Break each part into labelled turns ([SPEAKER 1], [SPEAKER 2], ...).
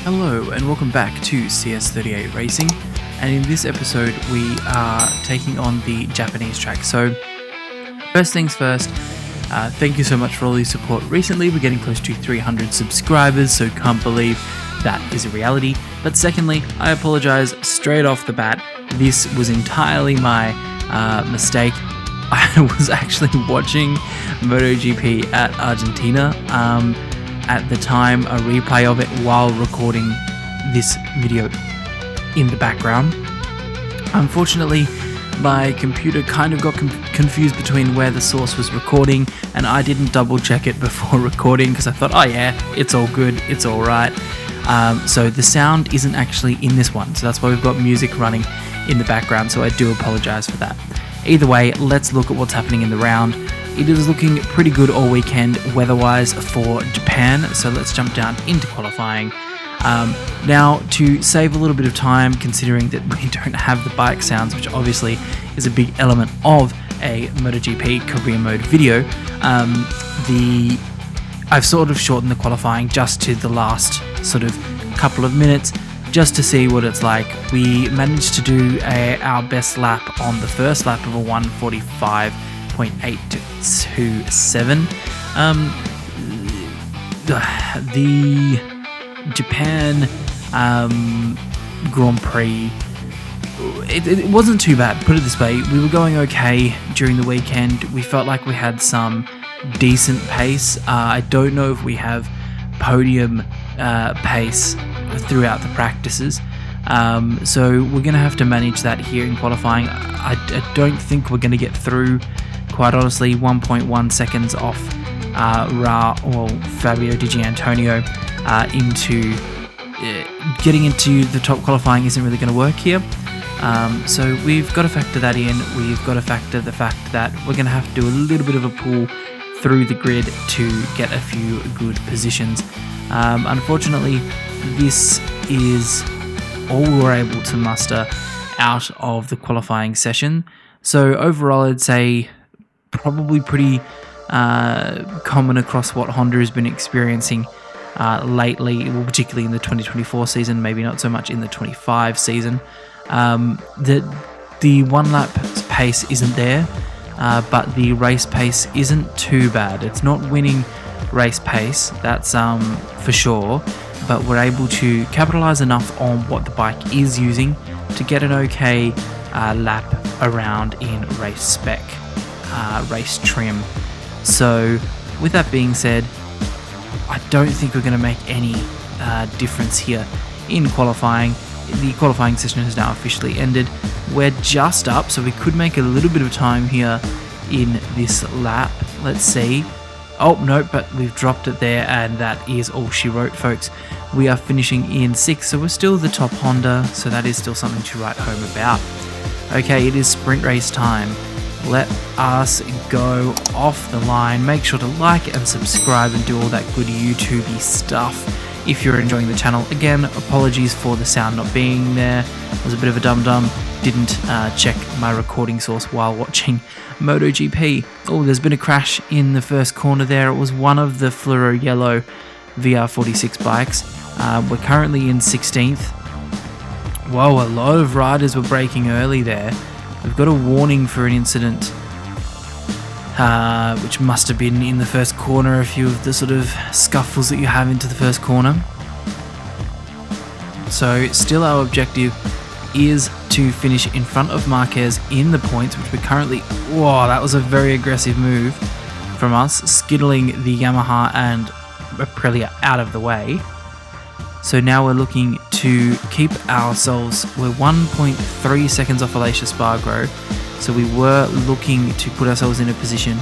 [SPEAKER 1] Hello and welcome back to CS38 Racing, and in this episode we are taking on the Japanese track. So first things first, thank you so much for all your support recently. We're getting close to 300 subscribers, so can't believe that is a reality. But secondly, I apologize straight off the bat. This was entirely my mistake. I was actually watching MotoGP at Argentina at the time, a replay of it while recording this video in the background. Unfortunately, my computer kind of got confused between where the source was recording, and I didn't double check it before recording because I thought, oh yeah, it's all good, it's all right. So the sound isn't actually in this one, so that's why we've got music running in the background, so I do apologize for that. Either way, let's look at what's happening in the round. It is looking pretty good all weekend weather-wise for Japan, so let's jump down into qualifying. Now, to save a little bit of time, considering that we don't have the bike sounds, which obviously is a big element of a MotoGP career mode video, I've sort of shortened the qualifying just to the last sort of couple of minutes, just to see what it's like. We managed to do our best lap on the first lap of a 1:45.827. The Japan Grand Prix, it wasn't too bad, put it this way. We were going okay during the weekend. We felt like we had some decent pace. I don't know if we have podium pace throughout the practices, so we're going to have to manage that here in qualifying. I don't think we're going to get through, quite honestly. 1.1 seconds off Fabio Di Giannantonio into getting into the top qualifying isn't really going to work here. So we've got to factor that in. We've got to factor the fact that we're going to have to do a little bit of a pull through the grid to get a few good positions. Unfortunately, this is all we were able to muster out of the qualifying session. So overall, I'd say probably pretty common across what Honda has been experiencing lately, well, particularly in the 2024 season, maybe not so much in the 25 season. The one lap pace isn't there, but the race pace isn't too bad. It's not winning race pace, that's for sure, but we're able to capitalize enough on what the bike is using to get an okay lap around in race spec, race trim. So with that being said, I don't think we're going to make any difference here in qualifying. The qualifying session has now officially ended. We're just up, so we could make a little bit of time here in this lap. Let's see. Oh, no, but we've dropped it there, and that is all she wrote, folks. We are finishing in 6th, so we're still the top Honda, so that is still something to write home about. Okay, it is sprint race time. Let us go off the line. Make sure to like and subscribe and do all that good YouTube-y stuff if you're enjoying the channel. Again, apologies for the sound not being there. I was a bit of a dum-dum. Didn't check my recording source while watching MotoGP. Oh, there's been a crash in the first corner there. It was one of the fluoro yellow VR46 bikes. We're currently in 16th. Whoa, a lot of riders were braking early there. We've got a warning for an incident, which must have been in the first corner, a few of the sort of scuffles that you have into the first corner. So still our objective is to finish in front of Marquez in the points, which we're currently... Whoa, that was a very aggressive move from us, skittling the Yamaha and Aprilia out of the way. So now we're looking to keep ourselves... We're 1.3 seconds off Aleix Espargaro, so we were looking to put ourselves in a position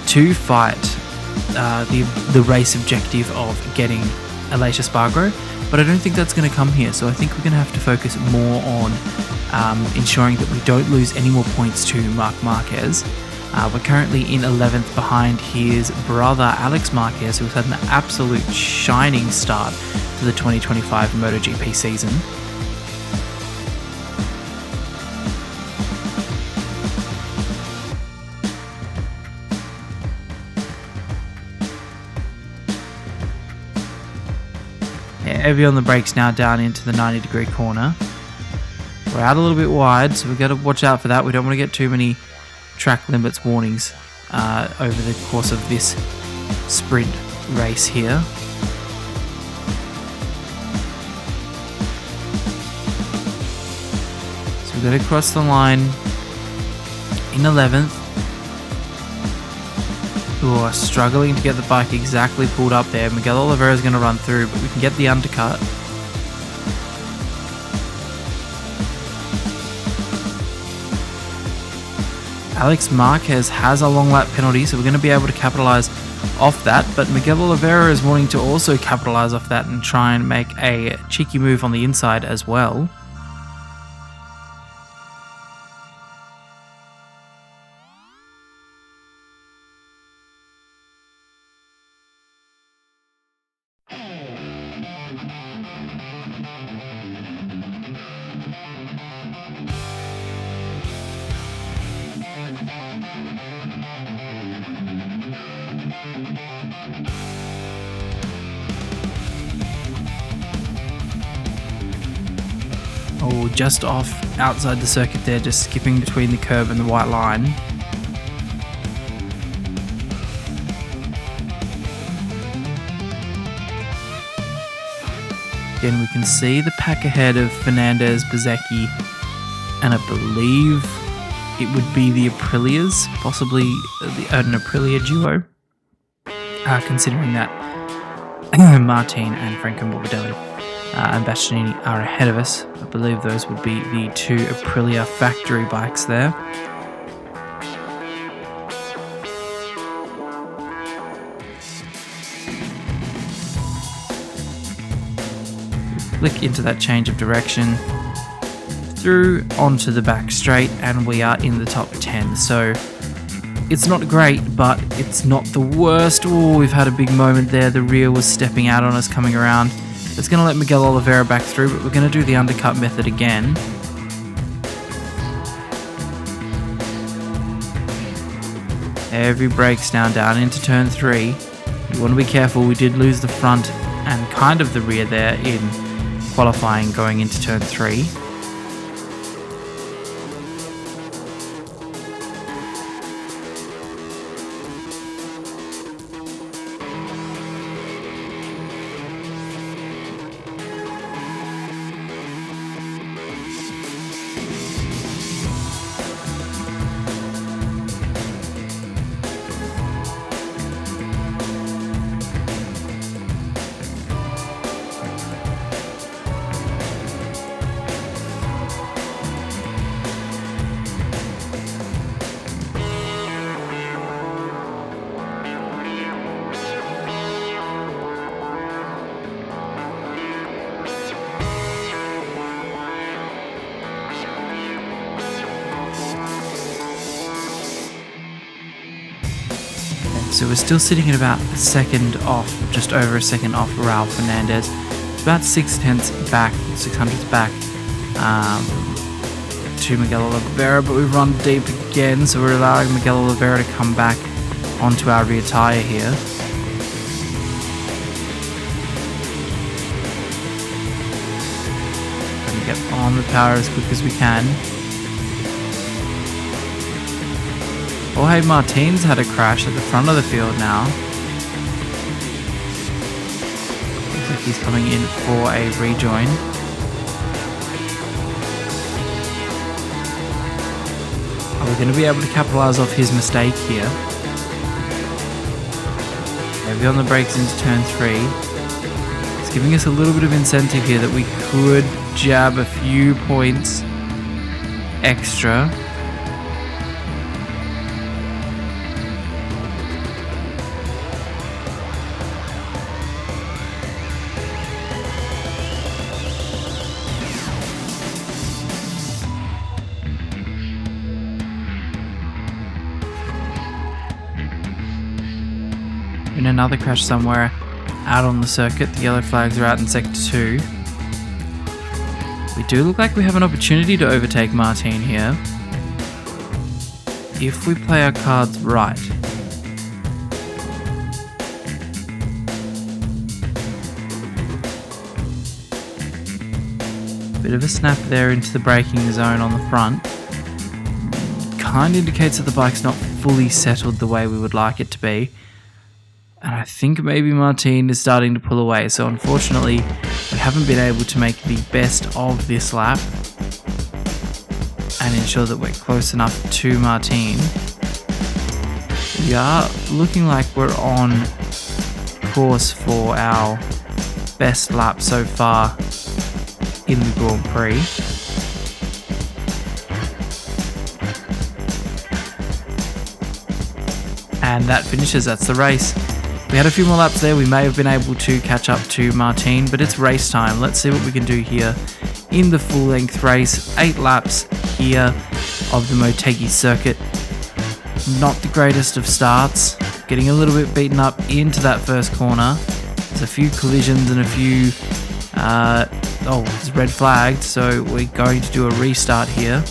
[SPEAKER 1] to fight the race objective of getting Aleix Espargaro, but I don't think that's going to come here, so I think we're going to have to focus more on ensuring that we don't lose any more points to Marc Marquez. We're currently in 11th behind his brother Alex Marquez, who's had an absolute shining start to the 2025 MotoGP season. heavy on the brakes now down into the 90-degree corner. We're out a little bit wide, so we've got to watch out for that. We don't want to get too many track limits warnings over the course of this sprint race here. So we've got to cross the line in 11th. Ooh, struggling to get the bike exactly pulled up there. Miguel Oliveira is going to run through, but we can get the undercut. Alex Marquez has a long lap penalty, so we're going to be able to capitalize off that, but Miguel Oliveira is wanting to also capitalize off that and try and make a cheeky move on the inside as well. Oh, just off outside the circuit there, just skipping between the curb and the white line. Again, we can see the pack ahead of Fernandez, Bezecchi, and I believe it would be the Aprilias, possibly an Aprilia duo, considering that Martin and Franco Morbidelli and Bastianini are ahead of us. I believe those would be the two Aprilia factory bikes there. Flick into that change of direction, through onto the back straight, and we are in the top 10. So it's not great, but it's not the worst. Oh, we've had a big moment there. The rear was stepping out on us coming around. It's going to let Miguel Oliveira back through, but we're going to do the undercut method again. Heavy brakes down into turn 3. You want to be careful. We did lose the front and kind of the rear there in qualifying going into turn 3. So we're still sitting at about a second off, just over a second off Raul Fernandez. It's about 6/10 back, 600ths back to Miguel Oliveira, but we've run deep again, so we're allowing Miguel Oliveira to come back onto our rear tyre here. And get on the power as quick as we can. Oh, hey, Martin's had a crash at the front of the field now. Looks like he's coming in for a rejoin. Are we going to be able to capitalise off his mistake here? Maybe on the brakes into turn 3. It's giving us a little bit of incentive here that we could jab a few points extra. In another crash somewhere out on the circuit. The yellow flags are out in sector 2. We do look like we have an opportunity to overtake Martin here, if we play our cards right. Bit of a snap there into the braking zone on the front. Kind of indicates that the bike's not fully settled the way we would like it to be. And I think maybe Martin is starting to pull away. So unfortunately, we haven't been able to make the best of this lap and ensure that we're close enough to Martin. We are looking like we're on course for our best lap so far in the Grand Prix. And that finishes, that's the race. We had a few more laps there, we may have been able to catch up to Martin, but it's race time. Let's see what we can do here in the full length race. 8 laps here of the Motegi circuit. Not the greatest of starts, getting a little bit beaten up into that first corner. There's a few collisions and a few, it's red flagged, so we're going to do a restart here.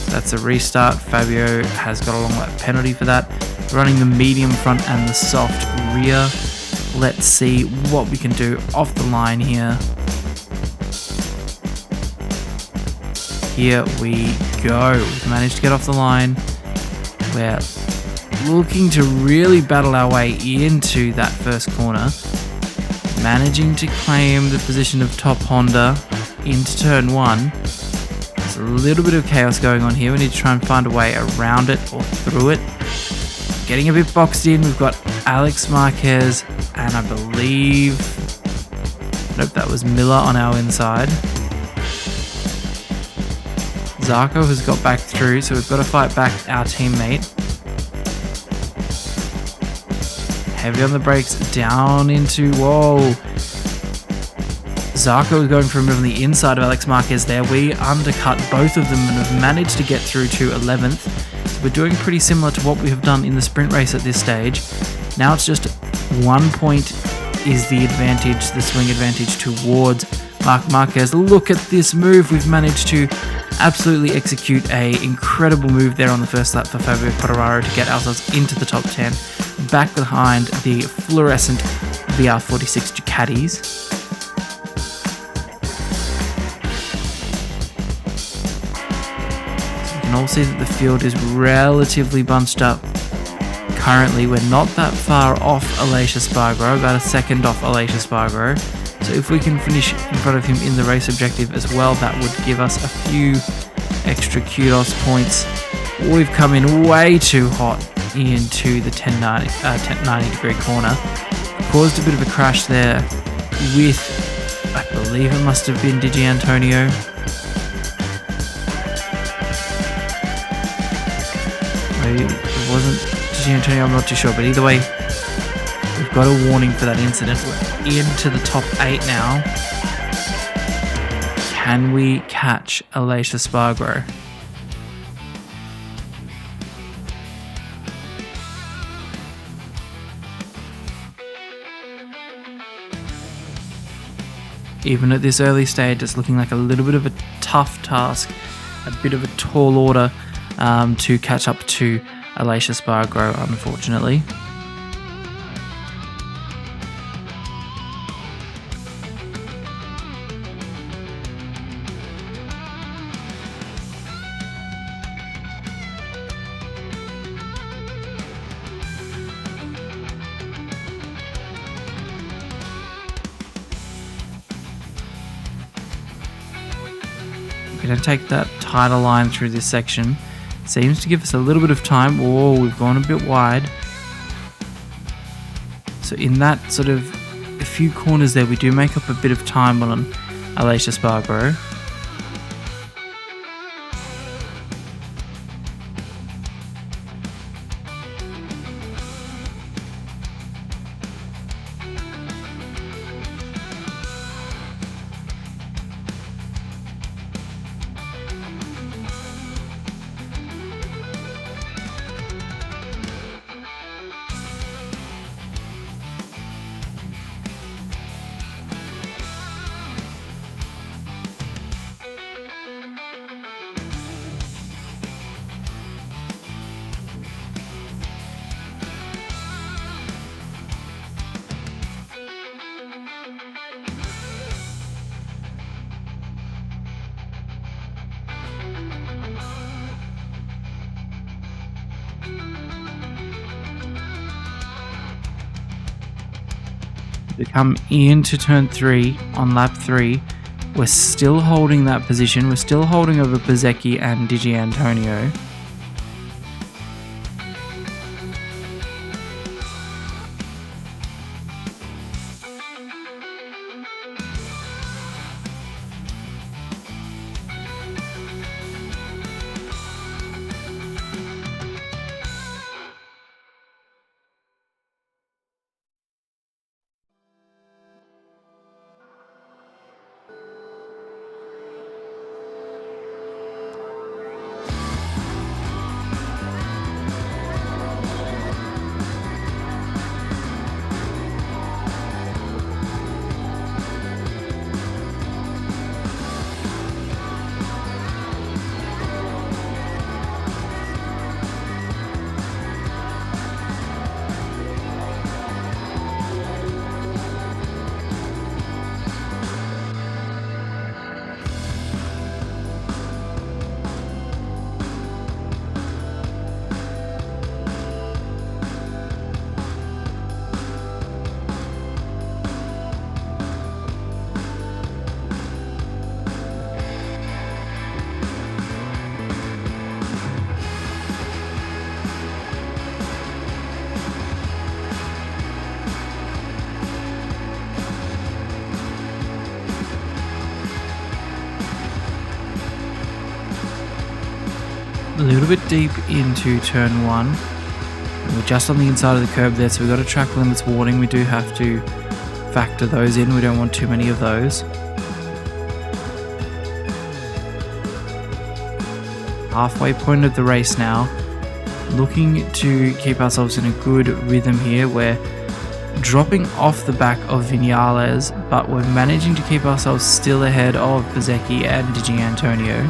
[SPEAKER 1] That's a restart. Fabio has got a long lap penalty for that. Running the medium front and the soft rear. Let's see what we can do off the line here. Here we go. We've managed to get off the line. We're looking to really battle our way into that first corner. Managing to claim the position of top Honda into turn 1. There's a little bit of chaos going on here. We need to try and find a way around it or through it. Getting a bit boxed in. We've got Alex Marquez and I believe... Nope, that was Miller on our inside. Zarco has got back through, so we've got to fight back our teammate. Heavy on the brakes, down into... Whoa! Zarco is going for a move on the inside of Alex Marquez there. We undercut both of them and have managed to get through to 11th. So we're doing pretty similar to what we have done in the sprint race at this stage. Now it's just 1 point is the advantage, the swing advantage towards Marc Marquez. Look at this move. We've managed to absolutely execute a incredible move there on the first lap for Fabio Quartararo to get ourselves into the top 10. Back behind the fluorescent VR46 Ducatis. You can all see that the field is relatively bunched up. Currently, we're not that far off Aleix Espargaro, about a second off Aleix Espargaro. So if we can finish in front of him in the race objective as well, that would give us a few extra kudos points. We've come in way too hot into the 90 degree corner. Caused a bit of a crash there with, I believe it must have been Digi Antonio. Maybe it wasn't Digi Antonio, I'm not too sure, but either way, we've got a warning for that incident. We're into the top 8 now. Can we catch Aleix Espargaro? Even at this early stage, it's looking like a little bit of a tough task, a bit of a tall order to catch up to Aleix Espargaro, unfortunately. We're going to take that tighter line through this section. Seems to give us a little bit of time. Oh, we've gone a bit wide. So in that sort of a few corners there, we do make up a bit of time on Aleix Espargaro. we come into turn 3 on lap 3. We're still holding that position. We're still holding over Motegi and Di Antonio. A little bit deep into turn 1. And we're just on the inside of the curb there, so we've got a track limits warning. We do have to factor those in. We don't want too many of those. Halfway point of the race now. Looking to keep ourselves in a good rhythm here. We're dropping off the back of Vinales, but we're managing to keep ourselves still ahead of Motegi and Di Antonio.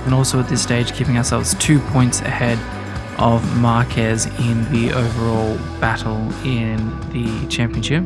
[SPEAKER 1] And also at this stage keeping ourselves 2 points ahead of Marquez in the overall battle in the championship.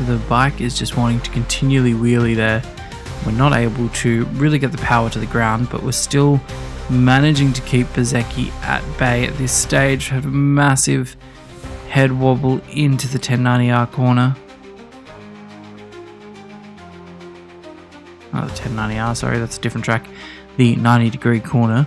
[SPEAKER 1] The bike is just wanting to continually wheelie there. We're not able to really get the power to the ground, but we're still managing to keep Motegi at bay at this stage. Have a massive head wobble into the 1090R corner. Oh, the 1090R, sorry, that's a different track. The 90-degree corner.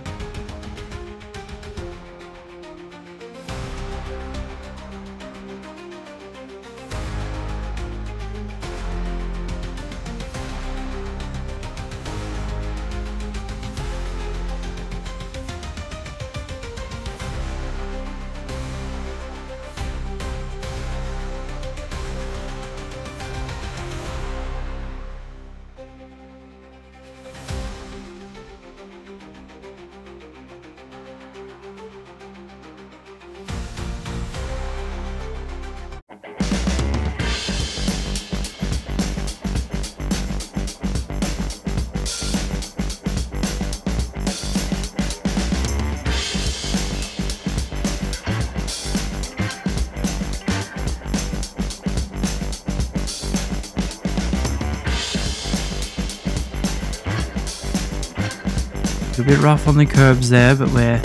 [SPEAKER 1] A bit rough on the curbs there, but we're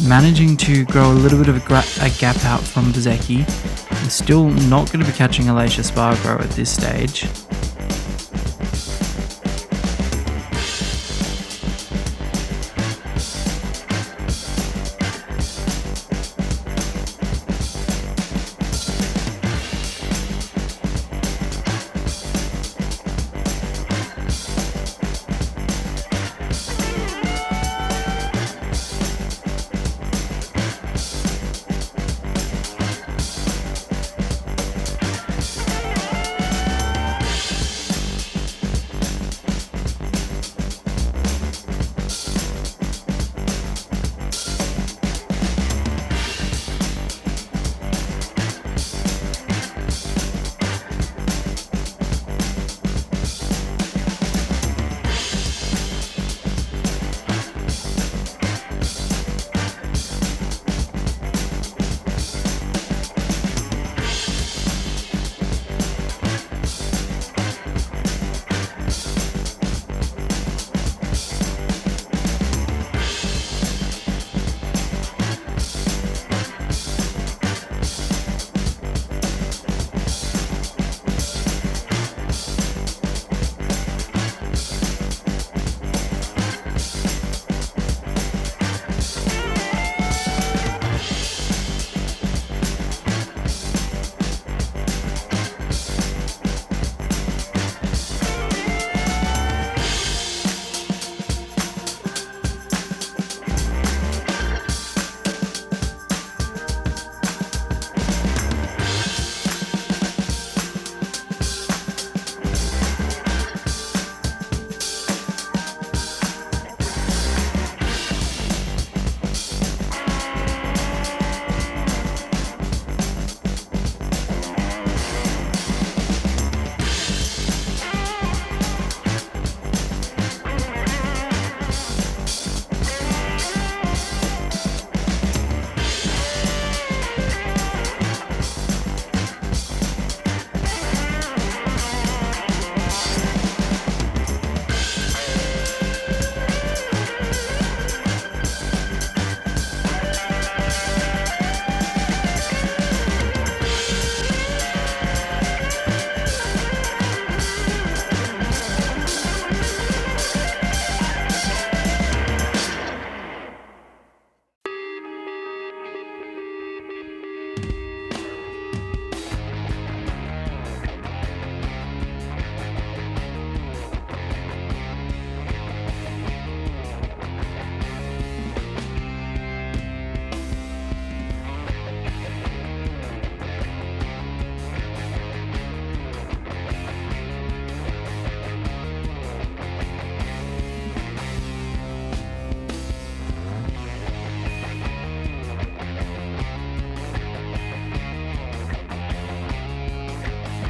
[SPEAKER 1] managing to grow a little bit of a gap out from Motegi. We're still not going to be catching Alicia Spargo at this stage.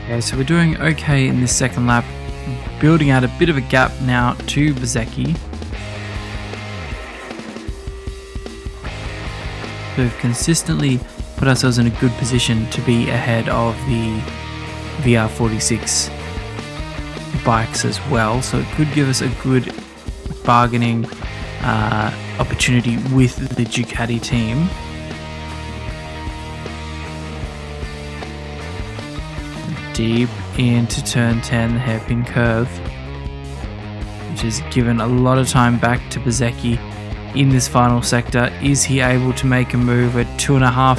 [SPEAKER 1] Okay, so we're doing okay in this second lap, building out a bit of a gap now to Motegi. We've consistently put ourselves in a good position to be ahead of the VR46 bikes as well, so it could give us a good bargaining opportunity with the Ducati team. Deep into turn 10, the hairpin curve, which has given a lot of time back to Motegi in this final sector. Is he able to make a move? We're 2.5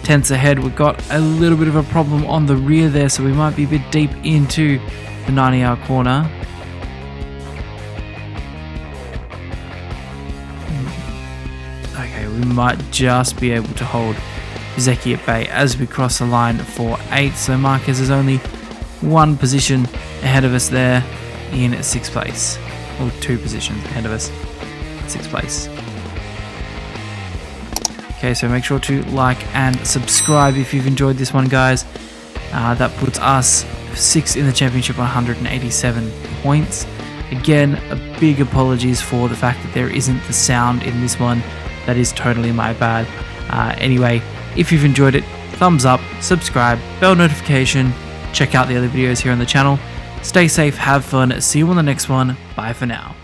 [SPEAKER 1] tenths ahead. We've got a little bit of a problem on the rear there, so we might be a bit deep into the 90-hour corner. Okay, we might just be able to hold Motegi at bay as we cross the line for 8th. So Marquez is only one position ahead of us there in 6th place, or 2 positions ahead of us, 6th place. Okay, so make sure to like and subscribe if you've enjoyed this one, guys. That puts us 6th in the championship on 187 points. Again, a big apologies for the fact that there isn't the sound in this one. That is totally my bad. Anyway, if you've enjoyed it, thumbs up, subscribe, bell notification, check out the other videos here on the channel. Stay safe, have fun, see you on the next one, bye for now.